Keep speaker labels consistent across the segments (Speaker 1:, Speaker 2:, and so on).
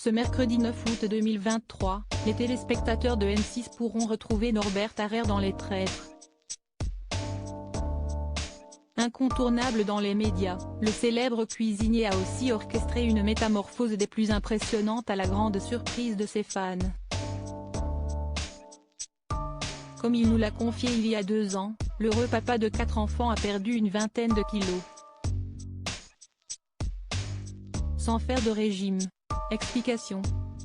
Speaker 1: Ce mercredi 9 août 2023, les téléspectateurs de M6 pourront retrouver Norbert Harrer dans Les Traîtres. Incontournable dans les médias, le célèbre cuisinier a aussi orchestré une métamorphose des plus impressionnantes à la grande surprise de ses fans. Comme il nous l'a confié il y a 2 ans, l'heureux papa de 4 enfants a perdu une vingtaine de kilos. Sans faire de régime. Explication.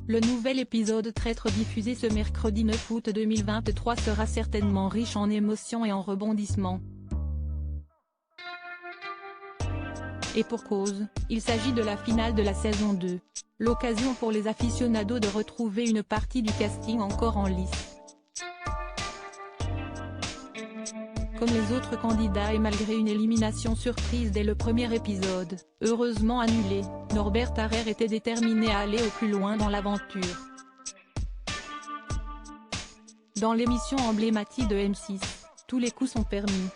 Speaker 1: Le nouvel épisode Traître diffusé ce mercredi 9 août 2023 sera certainement riche en émotions et en rebondissements. Et pour cause, il s'agit de la finale de la saison 2. L'occasion pour les aficionados de retrouver une partie du casting encore en lice. Comme les autres candidats et malgré une élimination surprise dès le premier épisode, heureusement annulée, Norbert Harrer était déterminé à aller au plus loin dans l'aventure. Dans l'émission emblématique de M6, tous les coups sont permis.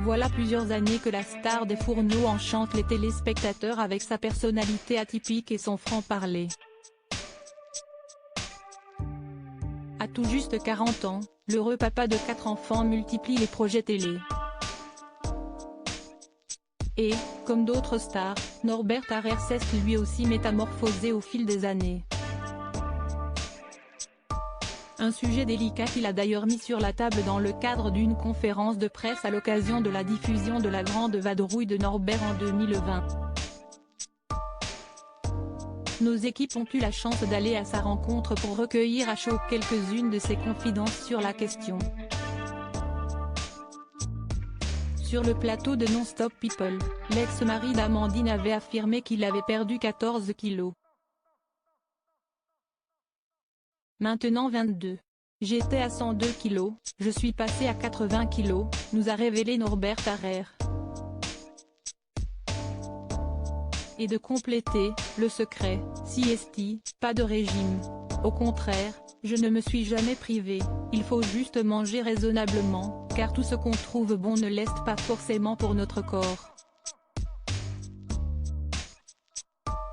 Speaker 1: Voilà plusieurs années que la star des fourneaux enchante les téléspectateurs avec sa personnalité atypique et son franc-parler. À tout juste 40 ans, l'heureux papa de 4 enfants multiplie les projets télé. Et, comme d'autres stars, Norbert Harrer s'est lui aussi métamorphosé au fil des années. Un sujet délicat qu'il a d'ailleurs mis sur la table dans le cadre d'une conférence de presse à l'occasion de la diffusion de La Grande Vadrouille de Norbert en 2020. Nos équipes ont eu la chance d'aller à sa rencontre pour recueillir à chaud quelques-unes de ses confidences sur la question. Sur le plateau de Non-Stop People, l'ex-mari d'Amandine avait affirmé qu'il avait perdu 14 kilos. Maintenant 22. J'étais à 102 kilos, je suis passé à 80 kilos, nous a révélé Norbert Harrer. Et de compléter, le secret, CST, pas de régime. Au contraire, je ne me suis jamais privé, il faut juste manger raisonnablement, car tout ce qu'on trouve bon ne l'est pas forcément pour notre corps.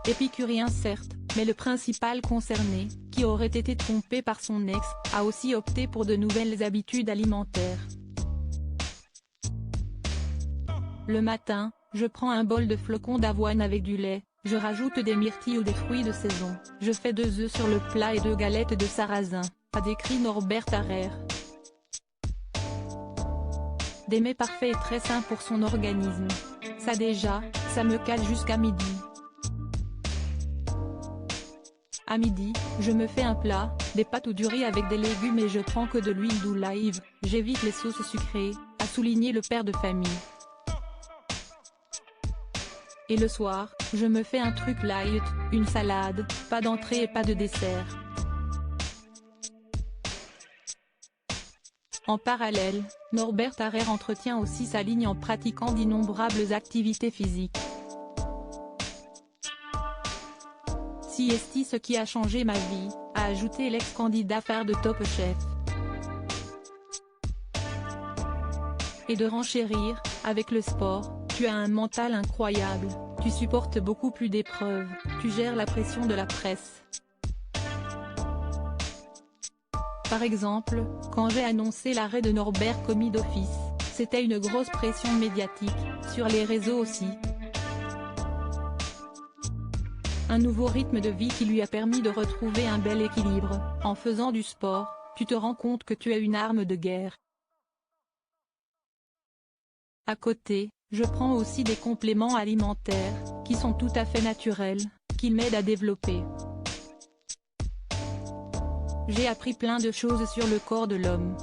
Speaker 1: Épicurien certes, mais le principal concerné, qui aurait été trompé par son ex, a aussi opté pour de nouvelles habitudes alimentaires. Le matin, je prends un bol de flocons d'avoine avec du lait, je rajoute des myrtilles ou des fruits de saison, je fais 2 œufs sur le plat et 2 galettes de sarrasin, a décrit Norbert Harrer. Des mets parfaits et très sains pour son organisme. Ça déjà, ça me cale jusqu'à midi. À midi, je me fais un plat, des pâtes ou du riz avec des légumes et je prends que de l'huile d'olive, j'évite les sauces sucrées, a souligné le père de famille. Et le soir, je me fais un truc light, une salade, pas d'entrée et pas de dessert. En parallèle, Norbert Harrer entretient aussi sa ligne en pratiquant d'innombrables activités physiques. CST ce qui a changé ma vie, a ajouté l'ex-candidat phare de Top Chef. Et de renchérir, avec le sport, tu as un mental incroyable, tu supportes beaucoup plus d'épreuves, tu gères la pression de la presse. Par exemple, quand j'ai annoncé l'arrêt de Norbert commis d'office, c'était une grosse pression médiatique, sur les réseaux aussi. Un nouveau rythme de vie qui lui a permis de retrouver un bel équilibre, en faisant du sport, tu te rends compte que tu es une arme de guerre. À côté, je prends aussi des compléments alimentaires, qui sont tout à fait naturels, qui m'aident à développer. J'ai appris plein de choses sur le corps de l'homme.